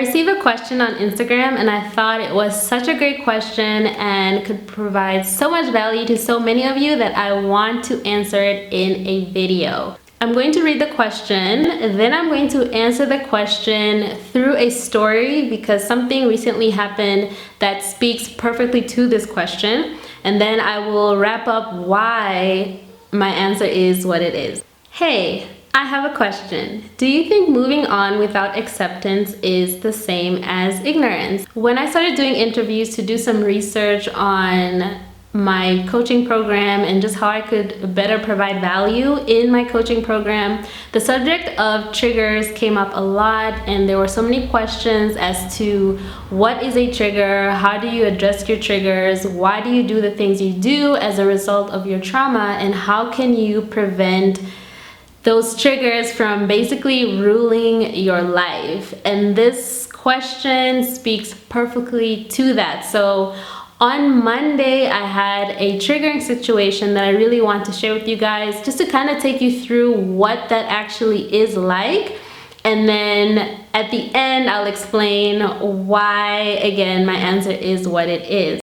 received a question on Instagram and I thought it was such a great question and could provide so much value to so many of you that I want to answer it in a video. I'm going to read the question, then I'm going to answer the question through a story because something recently happened that speaks perfectly to this question, and then I will wrap up why my answer is what it is. Hey, I have a question. Do you think moving on without acceptance is the same as ignorance? When I started doing interviews to do some research on my coaching program and just how I could better provide value in my coaching program, the subject of triggers came up a lot, and there were so many questions as to what is a trigger, how do you address your triggers, why do you do the things you do as a result of your trauma, and how can you prevent those triggers from basically ruling your life. And this question speaks perfectly to that. So on Monday, I had a triggering situation that I really want to share with you guys, just to kind of take you through what that actually is like. And then at the end, I'll explain why, again, my answer is what it is.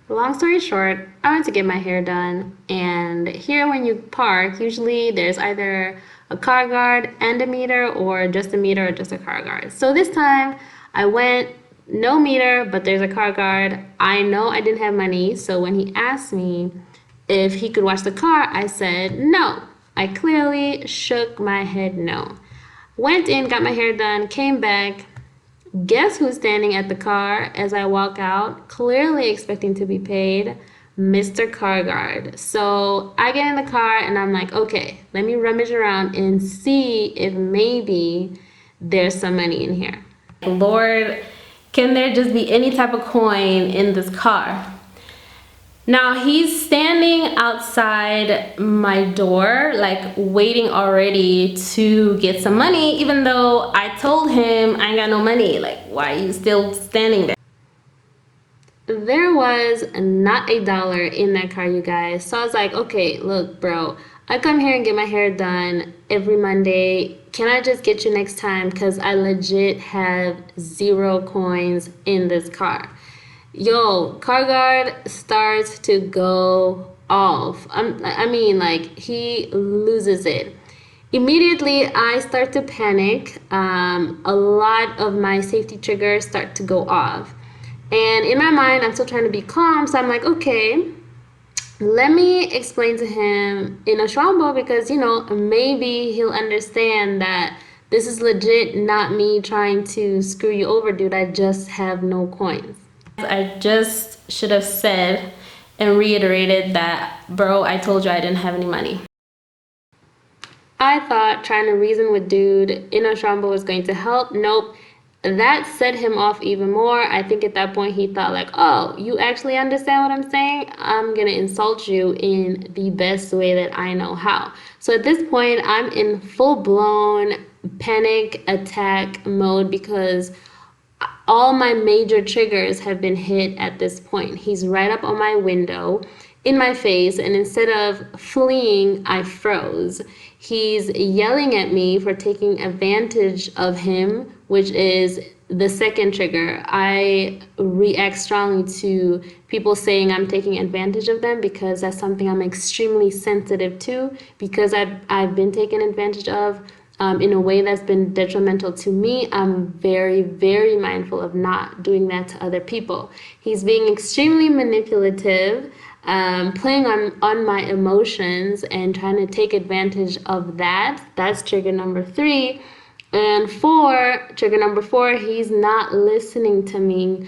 Long story short, I went to get my hair done, and here when you park, usually there's either a car guard and a meter, or just a meter or just a car guard. So this time I went, no meter, but there's a car guard. I know I didn't have money, so when he asked me if he could wash the car, I said no. I clearly shook my head no. Went in, got my hair done, came back. Guess who's standing at the car as I walk out, clearly expecting to be paid? Mr. Car Guard. So I get in the car and I'm like, okay, let me rummage around and see if maybe there's some money in here. Lord, can there just be any type of coin in this car? Now he's standing outside my door, like waiting already to get some money, even though I told him I ain't got no money. Like, why are you still standing there? There was not $1 in that car, you guys. So I was like, okay, look, bro, I come here and get my hair done every Monday. Can I just get you next time? Because I legit have 0 coins in this car. Yo, car guard starts to go off. I mean, like, he loses it. Immediately, I start to panic. A lot of my safety triggers start to go off. And in my mind, I'm still trying to be calm. So I'm like, okay, let me explain to him in a Shwambo, because, you know, maybe he'll understand that this is legit not me trying to screw you over, dude. I just have no coins. I just should have said and reiterated that, bro, I told you I didn't have any money. I thought trying to reason with dude in Oshambo was going to help. Nope. That set him off even more. I think at that point he thought like, oh, you actually understand what I'm saying? I'm going to insult you in the best way that I know how. So at this point, I'm in full-blown panic attack mode because all my major triggers have been hit at this point. He's right up on my window in my face, and instead of fleeing, I froze. He's yelling at me for taking advantage of him, which is the second trigger. I react strongly to people saying I'm taking advantage of them because that's something I'm extremely sensitive to, because I've been taken advantage of in a way that's been detrimental to me. I'm very, very mindful of not doing that to other people. He's being extremely manipulative, playing on my emotions and trying to take advantage of that. That's trigger number 3. And trigger number 4, he's not listening to me,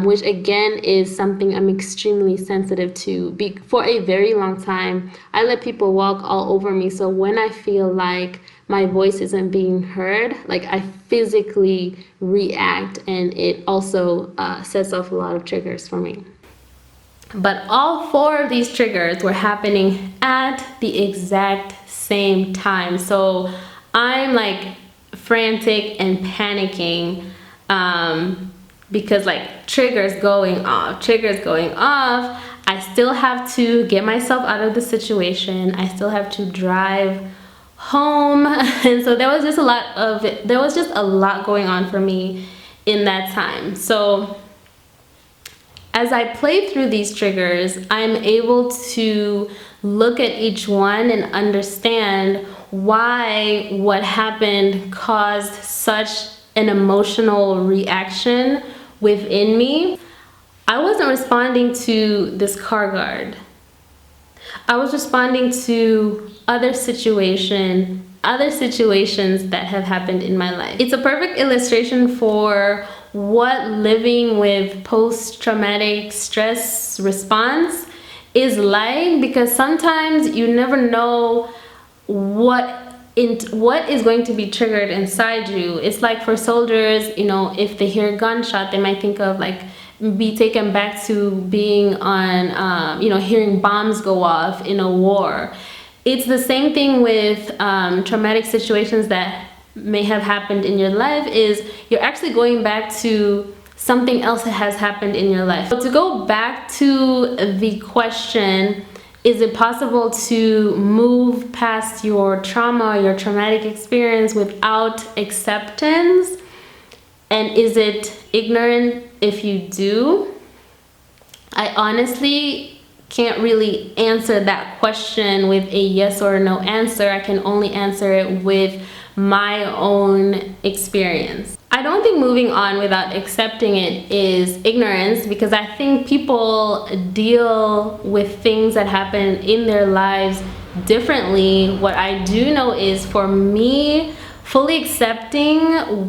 which again is something I'm extremely sensitive to. For a very long time, I let people walk all over me. So when I feel like my voice isn't being heard, like I physically react, and it also sets off a lot of triggers for me. But all 4 of these triggers were happening at the exact same time. So I'm like frantic and panicking because like triggers going off. I still have to get myself out of the situation. I still have to drive home. And so there was just a lot going on for me in that time. So as I play through these triggers, I'm able to look at each one and understand why what happened caused such an emotional reaction within me. I wasn't responding to this car guard. I was responding to other situations that have happened in my life. It's a perfect illustration for what living with post-traumatic stress response is like, because sometimes you never know what is going to be triggered inside you. It's like for soldiers, you know, if they hear a gunshot, they might think of like be taken back to being on, you know, hearing bombs go off in a war. It's the same thing with traumatic situations that may have happened in your life. Is you're actually going back to something else that has happened in your life. So to go back to the question, is it possible to move past your trauma, your traumatic experience without acceptance? And is it ignorant if you do? I honestly can't really answer that question with a yes or no answer. I can only answer it with my own experience. I don't think moving on without accepting it is ignorance, because I think people deal with things that happen in their lives differently. What I do know is, for me, fully accepting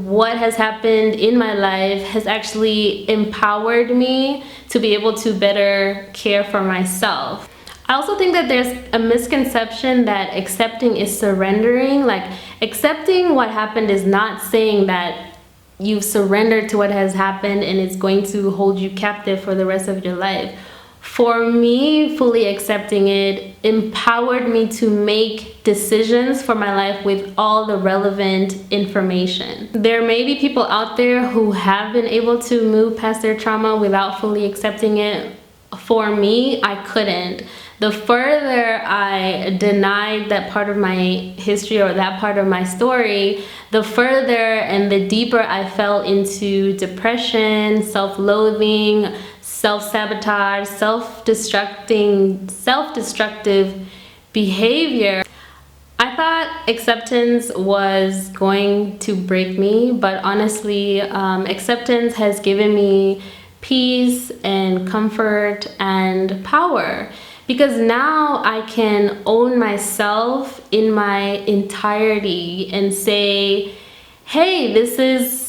what has happened in my life has actually empowered me to be able to better care for myself. I also think that there's a misconception that accepting is surrendering. Like, accepting what happened is not saying that you've surrendered to what has happened and it's going to hold you captive for the rest of your life. For me, fully accepting it empowered me to make decisions for my life with all the relevant information. There may be people out there who have been able to move past their trauma without fully accepting it. For me, I couldn't. The further I denied that part of my history or that part of my story, the further and the deeper I fell into depression, self-loathing, self-sabotage, self-destructive behavior. I thought acceptance was going to break me, but honestly, acceptance has given me peace and comfort and power, because now I can own myself in my entirety and say, hey, this is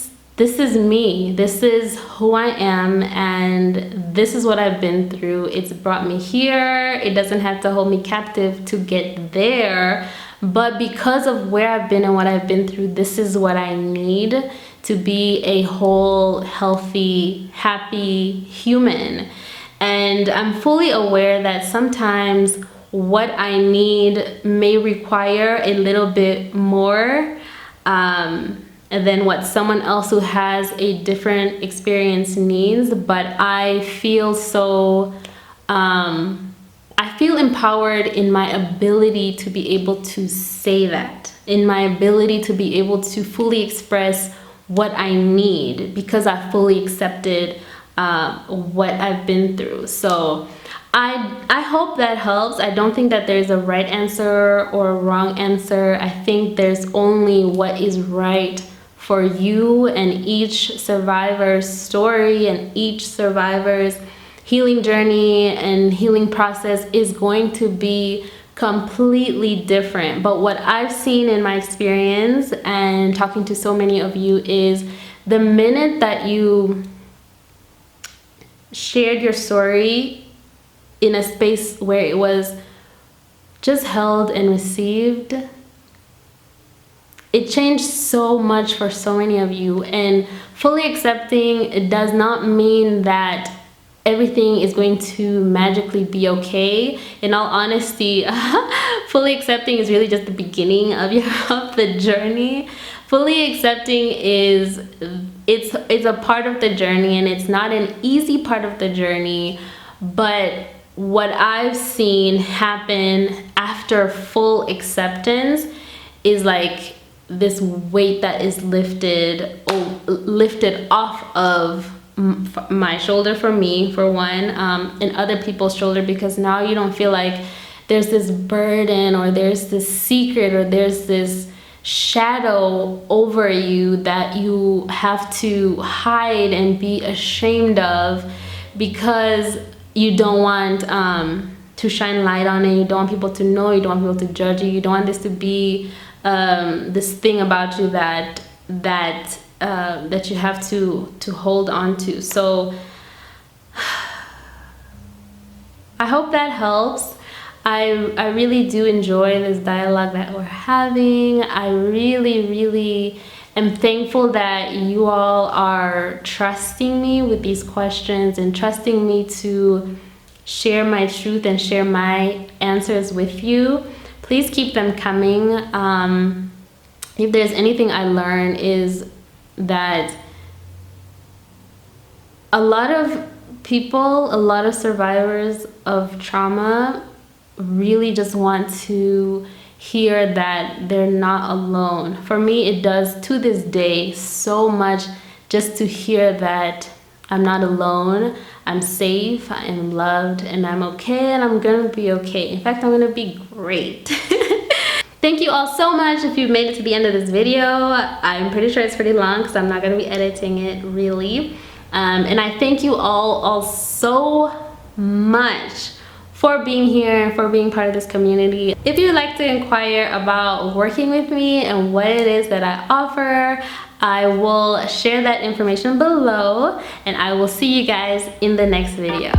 me, this is who I am, and this is what I've been through. It's brought me here. It doesn't have to hold me captive to get there, but because of where I've been and what I've been through, this is what I need to be a whole, healthy, happy human. And I'm fully aware that sometimes what I need may require a little bit more than what someone else who has a different experience needs. But I feel I feel empowered in my ability to be able to say that, in my ability to be able to fully express what I need, because I fully accepted what I've been through. So I hope that helps. I don't think that there's a right answer or a wrong answer. I think there's only what is right for you, and each survivor's story and each survivor's healing journey and healing process is going to be completely different. But what I've seen in my experience and talking to so many of you is, the minute that you shared your story in a space where it was just held and received, it changed so much for so many of you. And fully accepting, it does not mean that everything is going to magically be okay. In all honesty, fully accepting is really just the beginning of the journey. Fully accepting is it's a part of the journey, and it's not an easy part of the journey. But what I've seen happen after full acceptance is like this weight that is lifted off of my shoulder, for me, for one, and other people's shoulder, because now you don't feel like there's this burden, or there's this secret, or there's this shadow over you that you have to hide and be ashamed of, because you don't want to shine light on it. You don't want people to know. You don't want people to judge you. You don't want this to be this thing about you that you have to hold on to. So I hope that helps. I really do enjoy this dialogue that we're having. I really am thankful that you all are trusting me with these questions and trusting me to share my truth and share my answers with you. Please keep them coming. If there's anything I learned, is that a lot of people, a lot of survivors of trauma really just want to hear that they're not alone. For me, it does to this day so much just to hear that I'm not alone, I'm safe, I am loved, and I'm okay, and I'm gonna be okay. In fact, I'm gonna be great. Thank you all so much if you've made it to the end of this video. I'm pretty sure it's pretty long because I'm not gonna be editing it, really. And I thank you all so much for being here, for being part of this community. If you'd like to inquire about working with me and what it is that I offer, I will share that information below, and I will see you guys in the next video.